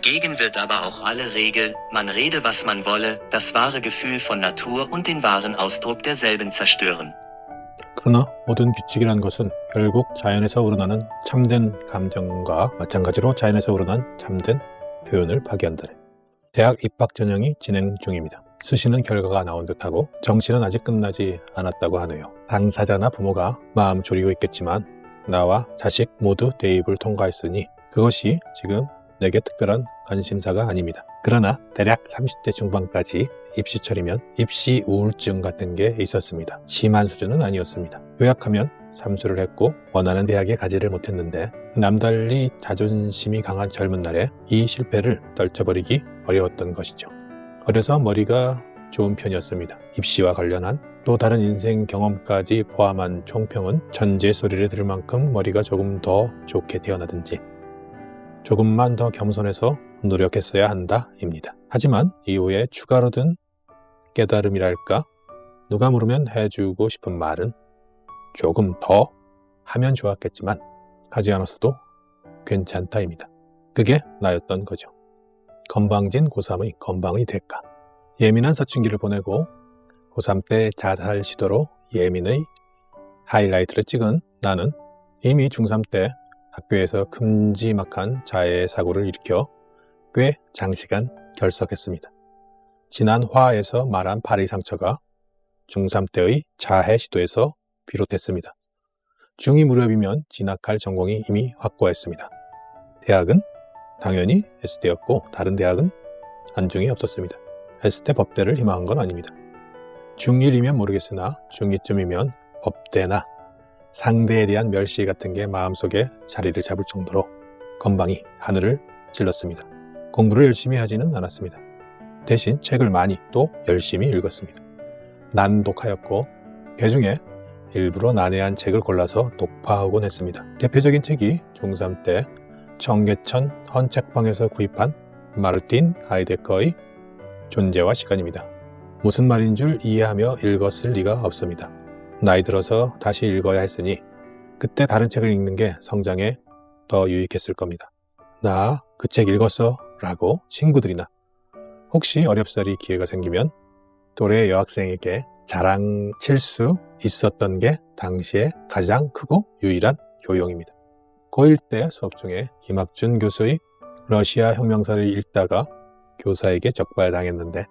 Dagegen wird aber auch alle Regel, man rede was man wolle, das wahre Gefühl von Natur und den wahren Ausdruck derselben zerstören. 그러나 모든 규칙이라는 것은 결국 자연에서 우러나는 참된 감정과 마찬가지로 자연에서 우러난 참된 표현을 파괴한다네. 대학 입학 전형이 진행 중입니다. 수시는 결과가 나온 듯하고 정시는 아직 끝나지 않았다고 하네요. 당사자나 부모가 마음 졸이고 있겠지만 나와 자식 모두 대입을 통과했으니 그것이 지금 내게 특별한 관심사가 아닙니다. 그러나 대략 30대 중반까지 입시철이면 입시 우울증 같은 게 있었습니다. 심한 수준은 아니었습니다. 요약하면 삼수를 했고 원하는 대학에 가지를 못했는데 남달리 자존심이 강한 젊은 날에 이 실패를 떨쳐버리기 어려웠던 것이죠. 어려서 머리가 좋은 편이었습니다. 입시와 관련한 또 다른 인생 경험까지 포함한 총평은 천재 소리를 들을 만큼 머리가 조금 더 좋게 태어나든지 조금만 더 겸손해서 노력했어야 한다 입니다. 하지만 이후에 추가로 든 깨달음이랄까 누가 물으면 해주고 싶은 말은 조금 더 하면 좋았겠지만 하지 않았어도 괜찮다입니다. 그게 나였던 거죠. 건방진 고3의 건방의 대가. 예민한 사춘기를 보내고 고3 때 자살 시도로 예민의 하이라이트를 찍은 나는 이미 중3 때 학교에서 큼지막한 자해 사고를 일으켜 꽤 장시간 결석했습니다. 지난 화에서 말한 발의 상처가 중3 때의 자해 시도에서 비롯했습니다. 중2 무렵이면 진학할 전공이 이미 확고했습니다. 대학은 당연히 S대였고 다른 대학은 안중에 없었습니다. S대 법대를 희망한 건 아닙니다. 중1이면 모르겠으나 중2쯤이면 법대나 상대에 대한 멸시 같은 게 마음속에 자리를 잡을 정도로 건방이 하늘을 찔렀습니다. 공부를 열심히 하지는 않았습니다. 대신 책을 많이 또 열심히 읽었습니다. 난독하였고 그 중에 일부러 난해한 책을 골라서 독파하곤 했습니다. 대표적인 책이 중3 때 청계천 헌책방에서 구입한 마르틴 하이데거의 존재와 시간입니다. 무슨 말인 줄 이해하며 읽었을 리가 없습니다. 나이 들어서 다시 읽어야 했으니 그때 다른 책을 읽는 게 성장에 더 유익했을 겁니다. 나 그 책 읽었어 라고 친구들이나 혹시 어렵사리 기회가 생기면 또래 여학생에게 자랑칠 수 있었던 게 당시에 가장 크고 유일한 효용입니다. 고1 때 수업 중에 김학준 교수의 러시아 혁명사를 읽다가 교사에게 적발당했는데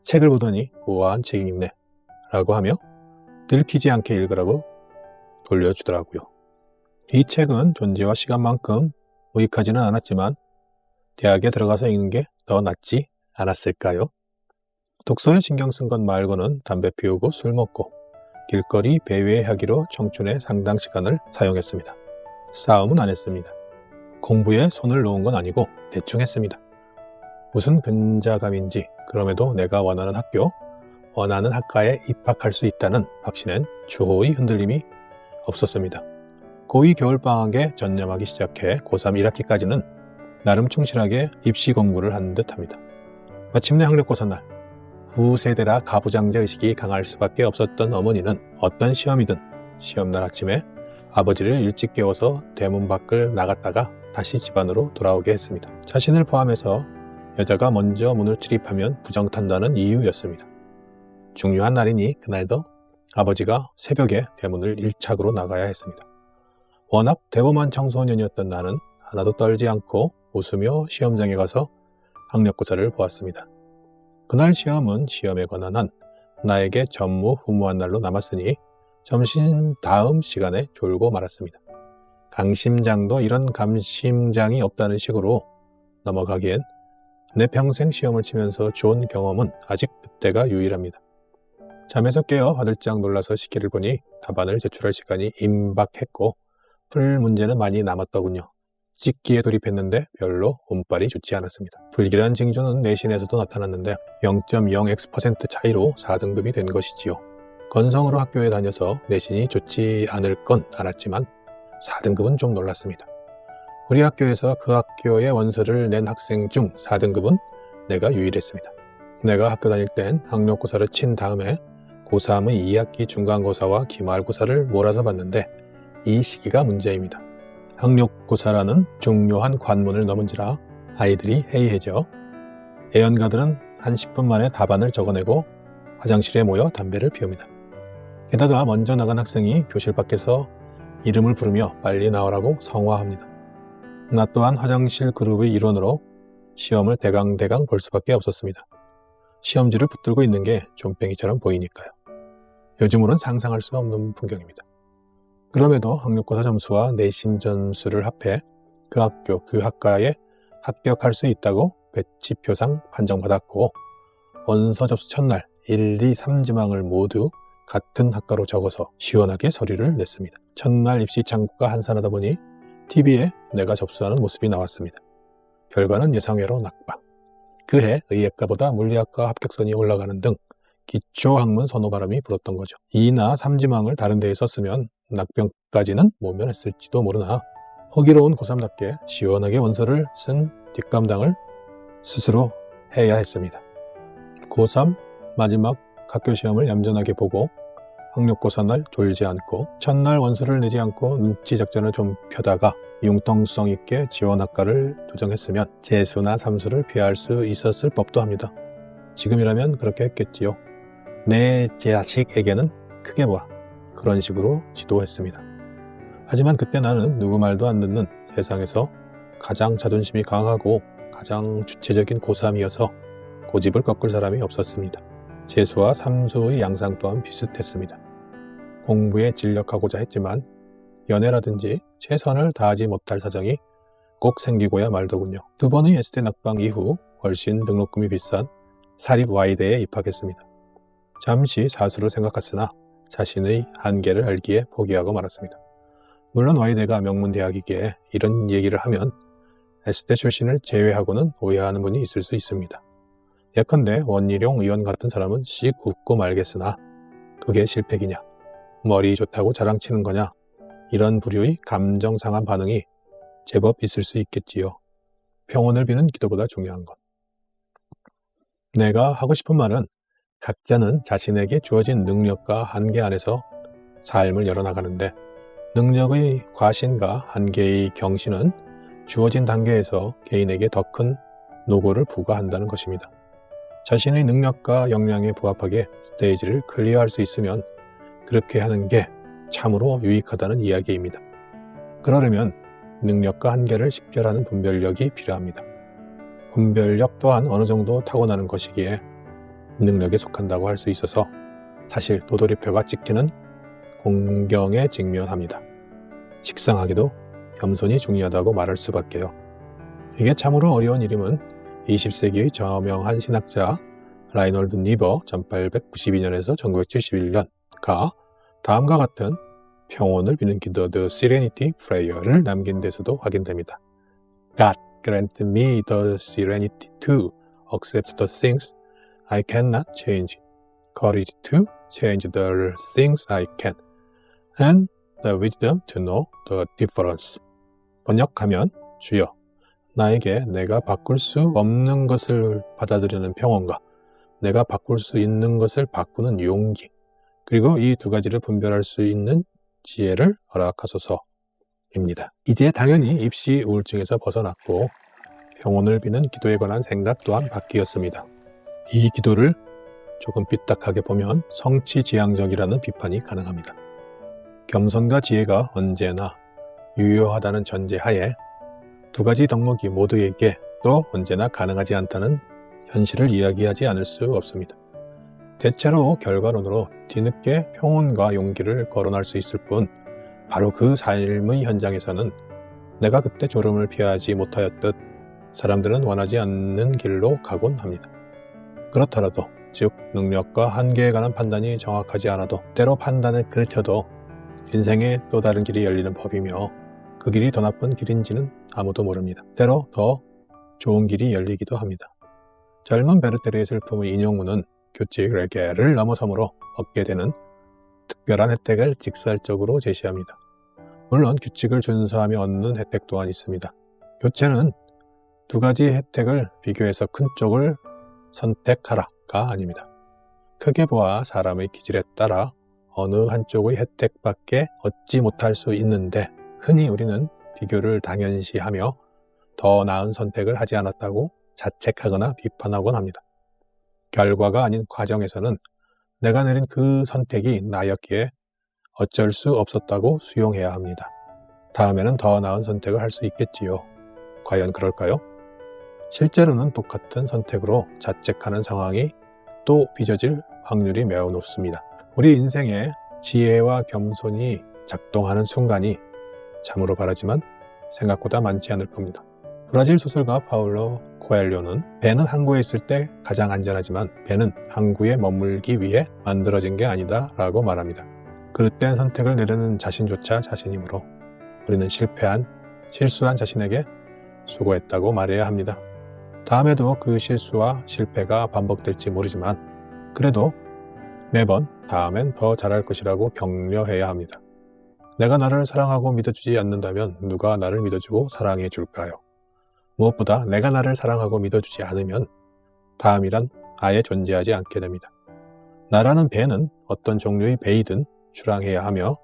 책을 보더니 우아한 책이 있네 라고 하며 들키지 않게 읽으라고 돌려주더라고요. 이 책은 존재와 시간만큼 무익하지는 않았지만 대학에 들어가서 읽는 게 더 낫지 않았을까요? 독서에 신경 쓴 것 말고는 담배 피우고 술 먹고 길거리 배회하기로 청춘의 상당 시간을 사용했습니다. 싸움은 안 했습니다. 공부에 손을 놓은 건 아니고 대충 했습니다. 무슨 근자감인지 그럼에도 내가 원하는 학교, 원하는 학과에 입학할 수 있다는 확신엔 추호의 흔들림이 없었습니다. 고2 겨울방학에 전념하기 시작해 고3 1학기까지는 나름 충실하게 입시 공부를 한 듯합니다. 마침내 학력고사 날 후세대라 가부장제 의식이 강할 수밖에 없었던 어머니는 어떤 시험이든 시험날 아침에 아버지를 일찍 깨워서 대문 밖을 나갔다가 다시 집 안으로 돌아오게 했습니다. 자신을 포함해서 여자가 먼저 문을 출입하면 부정탄다는 이유였습니다. 중요한 날이니 그날도 아버지가 새벽에 대문을 일착으로 나가야 했습니다. 워낙 대범한 청소년이었던 나는 하나도 떨지 않고 웃으며 시험장에 가서 학력고사를 보았습니다. 그날 시험은 시험에 관한 한 나에게 전무후무한 날로 남았으니 점심 다음 시간에 졸고 말았습니다. 강심장도 이런 감심장이 없다는 식으로 넘어가기엔 내 평생 시험을 치면서 좋은 경험은 아직 그때가 유일합니다. 잠에서 깨어 화들짝 놀라서 시계를 보니 답안을 제출할 시간이 임박했고 풀 문제는 많이 남았더군요. 찍기에 돌입했는데 별로 운빨이 좋지 않았습니다. 불길한 징조는 내신에서도 나타났는데 0.0x% 차이로 4등급이 된 것이지요. 건성으로 학교에 다녀서 내신이 좋지 않을 건 알았지만 4등급은 좀 놀랐습니다. 우리 학교에서 그 학교의 원서를 낸 학생 중 4등급은 내가 유일했습니다. 내가 학교 다닐 땐 학력고사를 친 다음에 고3의 2학기 중간고사와 기말고사를 몰아서 봤는데 이 시기가 문제입니다. 학력고사라는 중요한 관문을 넘은지라 아이들이 해이해져 애연가들은 한 10분 만에 답안을 적어내고 화장실에 모여 담배를 피웁니다. 게다가 먼저 나간 학생이 교실 밖에서 이름을 부르며 빨리 나오라고 성화합니다. 나 또한 화장실 그룹의 일원으로 시험을 대강대강 볼 수밖에 없었습니다. 시험지를 붙들고 있는 게 좀뱅이처럼 보이니까요. 요즘으로는 상상할 수 없는 풍경입니다. 그럼에도 학력고사 점수와 내신 점수를 합해 그 학교, 그 학과에 합격할 수 있다고 배치표상 판정받았고 원서 접수 첫날 1, 2, 3지망을 모두 같은 학과로 적어서 시원하게 서류를 냈습니다. 첫날 입시 창구가 한산하다 보니 TV에 내가 접수하는 모습이 나왔습니다. 결과는 예상외로 낙방. 그해 의예과보다 물리학과 합격선이 올라가는 등 기초학문 선호바람이 불었던 거죠. 2나 3지망을 다른 데에 썼으면 낙병까지는 못 면했을지도 모르나 호기로운 고3답게 시원하게 원서를 쓴 뒷감당을 스스로 해야 했습니다. 고3 마지막 학교시험을 얌전하게 보고 학력고사 날 졸지 않고 첫날 원서를 내지 않고 눈치 작전을 좀 펴다가 융통성 있게 지원학과를 조정했으면 재수나 삼수를 피할 수 있었을 법도 합니다. 지금이라면 그렇게 했겠지요. 내 자식에게는 크게 봐. 그런 식으로 지도했습니다. 하지만 그때 나는 누구 말도 안 듣는 세상에서 가장 자존심이 강하고 가장 주체적인 고3이어서 고집을 꺾을 사람이 없었습니다. 재수와 삼수의 양상 또한 비슷했습니다. 공부에 진력하고자 했지만 연애라든지 최선을 다하지 못할 사정이 꼭 생기고야 말더군요. 두 번의 S대 낙방 이후 훨씬 등록금이 비싼 사립 Y대에 입학했습니다. 잠시 사수로 생각했으나 자신의 한계를 알기에 포기하고 말았습니다. 물론 Y대가 명문대학이기에 이런 얘기를 하면 S대 출신을 제외하고는 오해하는 분이 있을 수 있습니다. 예컨대 원희룡 의원 같은 사람은 씩 웃고 말겠으나 그게 실패기냐, 머리 좋다고 자랑치는 거냐, 이런 부류의 감정 상한 반응이 제법 있을 수 있겠지요. 평온을 비는 기도보다 중요한 것. 내가 하고 싶은 말은 각자는 자신에게 주어진 능력과 한계 안에서 삶을 열어나가는데 능력의 과신과 한계의 경신은 주어진 단계에서 개인에게 더 큰 노고를 부과한다는 것입니다. 자신의 능력과 역량에 부합하게 스테이지를 클리어할 수 있으면 그렇게 하는 게 참으로 유익하다는 이야기입니다. 그러려면 능력과 한계를 식별하는 분별력이 필요합니다. 분별력 또한 어느 정도 타고나는 것이기에 능력에 속한다고 할 수 있어서 사실 도돌이표가 찍히는 공경에 직면합니다. 식상하게도 겸손이 중요하다고 말할 수밖에요. 이게 참으로 어려운 일임은 20세기의 저명한 신학자 라이놀드 니버 1892년에서 1971년가 다음과 같은 평온을 비는 기도 The Serenity Prayer를 남긴 데서도 확인됩니다. God grant me the serenity to accept the things I cannot change, courage to change the things I can, and the wisdom to know the difference. 번역하면 주여, 나에게 내가 바꿀 수 없는 것을 받아들이는 평온과 내가 바꿀 수 있는 것을 바꾸는 용기, 그리고 이 두 가지를 분별할 수 있는 지혜를 허락하소서입니다. 이제 당연히 입시 우울증에서 벗어났고 평온을 비는 기도에 관한 생각 또한 바뀌었습니다. 이 기도를 조금 삐딱하게 보면 성취지향적이라는 비판이 가능합니다. 겸손과 지혜가 언제나 유효하다는 전제하에 두 가지 덕목이 모두에게 또 언제나 가능하지 않다는 현실을 이야기하지 않을 수 없습니다. 대체로 결과론으로 뒤늦게 평온과 용기를 거론할 수 있을 뿐 바로 그 삶의 현장에서는 내가 그때 졸음을 피하지 못하였듯 사람들은 원하지 않는 길로 가곤 합니다. 그렇더라도 즉 능력과 한계에 관한 판단이 정확하지 않아도 때로 판단을 그르쳐도 인생의 또 다른 길이 열리는 법이며 그 길이 더 나쁜 길인지는 아무도 모릅니다. 때로 더 좋은 길이 열리기도 합니다. 젊은 베르테르의 슬픔의 인용문은 교칙을 넘어섬으로 얻게 되는 특별한 혜택을 직설적으로 제시합니다. 물론 규칙을 준수하며 얻는 혜택 또한 있습니다. 교체는 두 가지 혜택을 비교해서 큰 쪽을 선택하라가 아닙니다. 크게 보아 사람의 기질에 따라 어느 한쪽의 혜택밖에 얻지 못할 수 있는데 흔히 우리는 비교를 당연시하며 더 나은 선택을 하지 않았다고 자책하거나 비판하곤 합니다. 결과가 아닌 과정에서는 내가 내린 그 선택이 나였기에 어쩔 수 없었다고 수용해야 합니다. 다음에는 더 나은 선택을 할 수 있겠지요. 과연 그럴까요? 실제로는 똑같은 선택으로 자책하는 상황이 또 빚어질 확률이 매우 높습니다. 우리 인생에 지혜와 겸손이 작동하는 순간이 참으로 바라지만 생각보다 많지 않을 겁니다. 브라질 소설가 파울로 코엘료는 배는 항구에 있을 때 가장 안전하지만 배는 항구에 머물기 위해 만들어진 게 아니다 라고 말합니다. 그릇된 선택을 내리는 자신조차 자신이므로 우리는 실수한 자신에게 수고했다고 말해야 합니다. 다음에도 그 실수와 실패가 반복될지 모르지만 그래도 매번 다음엔 더 잘할 것이라고 격려해야 합니다. 내가 나를 사랑하고 믿어주지 않는다면 누가 나를 믿어주고 사랑해 줄까요? 무엇보다 내가 나를 사랑하고 믿어주지 않으면 다음이란 아예 존재하지 않게 됩니다. 나라는 배는 어떤 종류의 배이든 출항해야 하며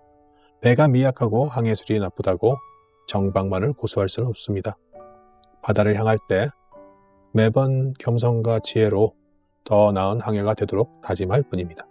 배가 미약하고 항해술이 나쁘다고 정박만을 고수할 수는 없습니다. 바다를 향할 때 매번 겸손과 지혜로 더 나은 항해가 되도록 다짐할 뿐입니다.